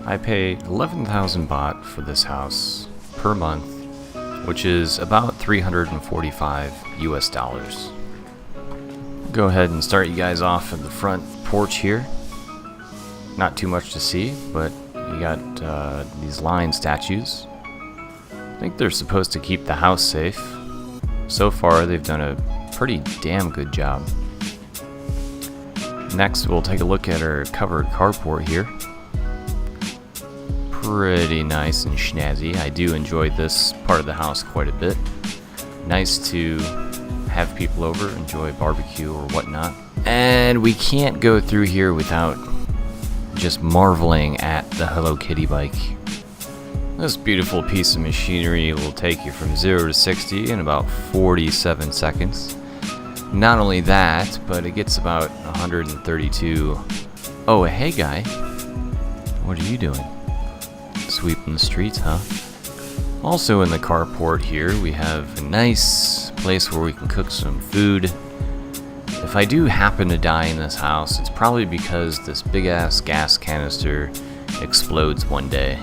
I pay 11,000 baht for this house per month, which is about 345 US dollars. Go ahead and start you guys off at the front porch here. Not too much to see, but you got these lion statues. I think they're supposed to keep the house safe. So far, they've done a pretty damn good job. Next, we'll take a look at our covered carport here. Pretty nice and snazzy. I do enjoy this part of the house quite a bit. Nice to have people over, enjoy barbecue or whatnot. And we can't go through here without just marveling at the Hello Kitty bike. This beautiful piece of machinery will take you from 0 to 60 in about 47 seconds. Not only that, but it gets about 132. Oh, hey guy. What are you doing? Sweeping the streets, huh? Also in the carport here, we have a nice place where we can cook some food. If I do happen to die in this house, it's probably because this big-ass gas canister explodes one day.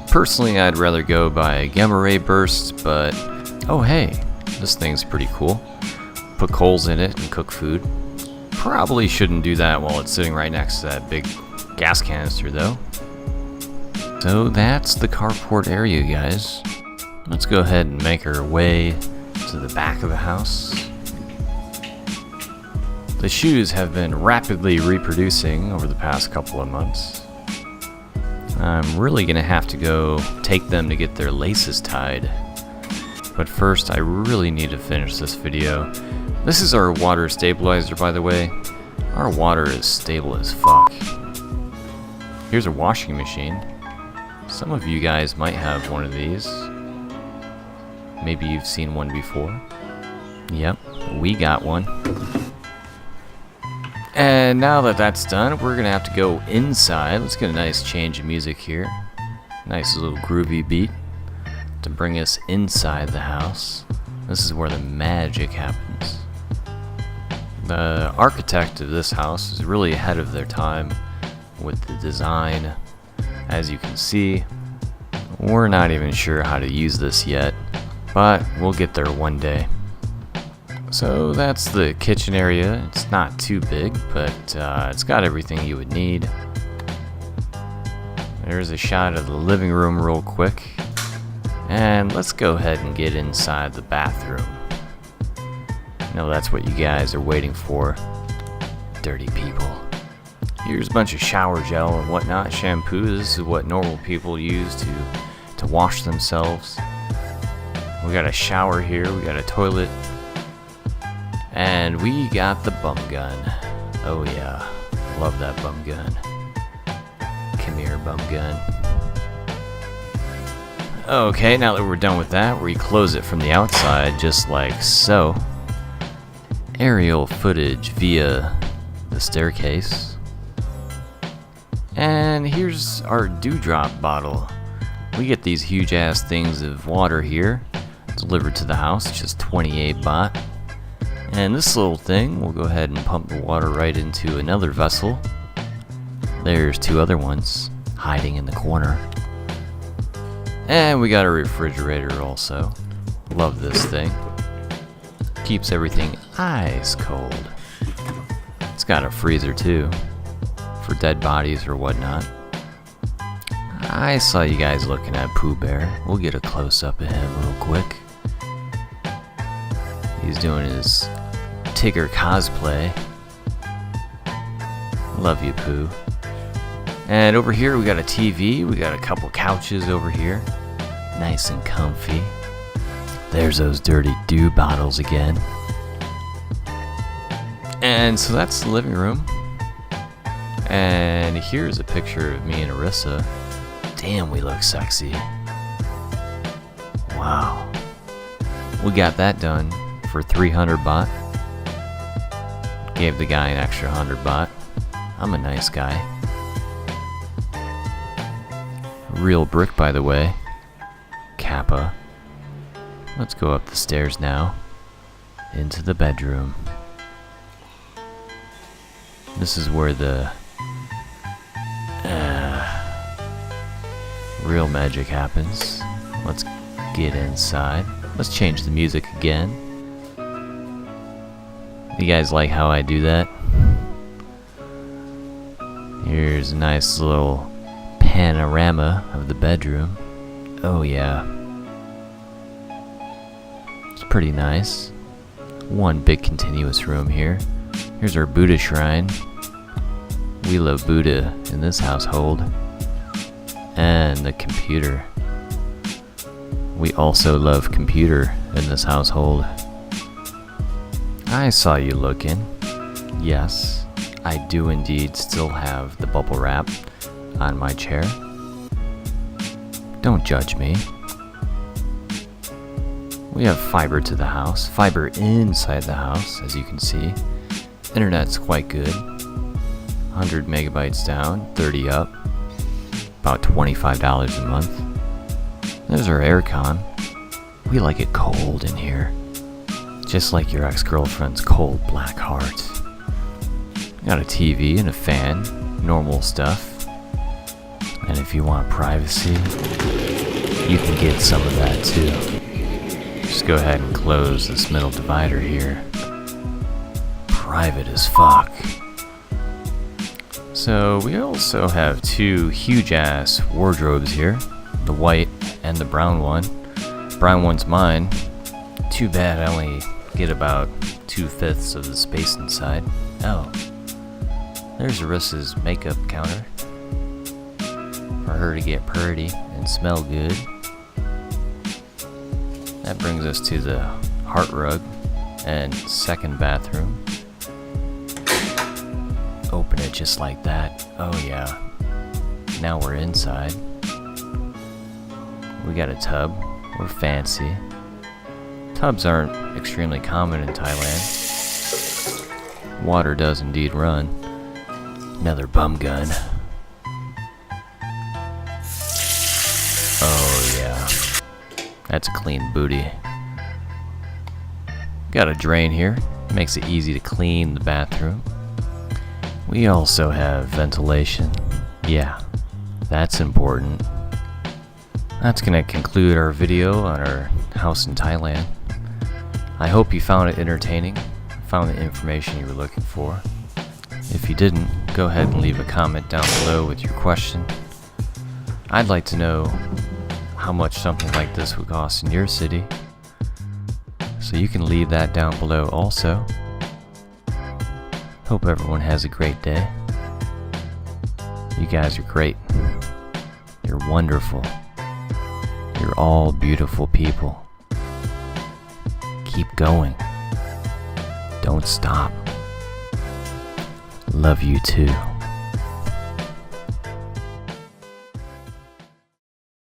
Personally, I'd rather go by gamma ray burst, but oh hey, this thing's pretty cool. Put coals in it and cook food. Probably shouldn't do that while it's sitting right next to that big gas canister though. So that's the carport area, guys. Let's go ahead and make our way to the back of the house. The shoes have been rapidly reproducing over the past couple of months. I'm really gonna have to go take them to get their laces tied. But first, I really need to finish this video. This is our water stabilizer, by the way. Our water is stable as fuck. Here's a washing machine. Some of you guys might have one of these. Maybe you've seen one before. Yep, we got one. And now that that's done, we're gonna have to go inside. Let's get a nice change of music here. Nice little groovy beat to bring us inside the house. This is where the magic happens. The architect of this house is really ahead of their time with the design. As you can see, we're not even sure how to use this yet, but we'll get there one day. So that's the kitchen area. It's not too big, but it's got everything you would need. There's a shot of the living room real quick. And let's go ahead and get inside the bathroom. I know that's what you guys are waiting for. Dirty people. Here's a bunch of shower gel and whatnot, shampoo. This is what normal people use to wash themselves. We got a shower here, we got a toilet, and we got the bum gun. Oh yeah, love that bum gun. Come here, bum gun. Okay, now that we're done with that, we close it from the outside just like so. Aerial footage via the staircase. And here's our dewdrop bottle. We get these huge ass things of water here delivered to the house, just 28 baht. And this little thing, we'll go ahead and pump the water right into another vessel. There's two other ones hiding in the corner. And we got a refrigerator also. Love this thing. Keeps everything ice cold. It's got a freezer too, for dead bodies or whatnot. I saw you guys looking at Pooh Bear. We'll get a close-up of him real quick. He's doing his Tigger cosplay. Love you, Pooh. And over here we got a TV. We got a couple couches over here. Nice and comfy. There's those dirty dew bottles again. And so that's the living room. And here's a picture of me and Arissa. Damn, we look sexy. Wow. We got that done for 300 baht. Gave the guy an extra 100 baht. I'm a nice guy. Real brick, by the way. Kappa. Let's go up the stairs now. Into the bedroom. This is where the real magic happens. Let's get inside. Let's change the music again. You guys like how I do that? Here's a nice little panorama of the bedroom. Oh yeah. It's pretty nice. One big continuous room here. Here's our Buddha shrine. We love Buddha in this household. And the computer. We also love computer in this household. I saw you looking. Yes, I do indeed still have the bubble wrap on my chair. Don't judge me. We have fiber to the house, fiber inside the house, as you can see. Internet's quite good. 100 megabytes down, 30 up. About $25 a month. There's our aircon. We like it cold in here. Just like your ex-girlfriend's cold black heart. Got a TV and a fan, normal stuff. And if you want privacy, you can get some of that too. Just go ahead and close this middle divider here. Private as fuck. So we also have two huge ass wardrobes here. The white and the brown one. Brown one's mine. Too bad I only get about 2/5 of the space inside. Oh. There's Arissa's makeup counter. For her to get pretty and smell good. That brings us to the heart rug and second bathroom. Open it just like that. Oh yeah. Now we're inside. We got a tub. We're fancy. Tubs aren't extremely common in Thailand. Water does indeed run. Another bum gun. Oh yeah. That's a clean booty. Got a drain here. Makes it easy to clean the bathroom. We also have ventilation. Yeah, that's important. That's gonna conclude our video on our house in Thailand. I hope you found it entertaining, found the information you were looking for. If you didn't, go ahead and leave a comment down below with your question. I'd like to know how much something like this would cost in your city. So you can leave that down below also. Hope everyone has a great day. You guys are great. You're wonderful. You're all beautiful people. Keep going. Don't stop. Love you too.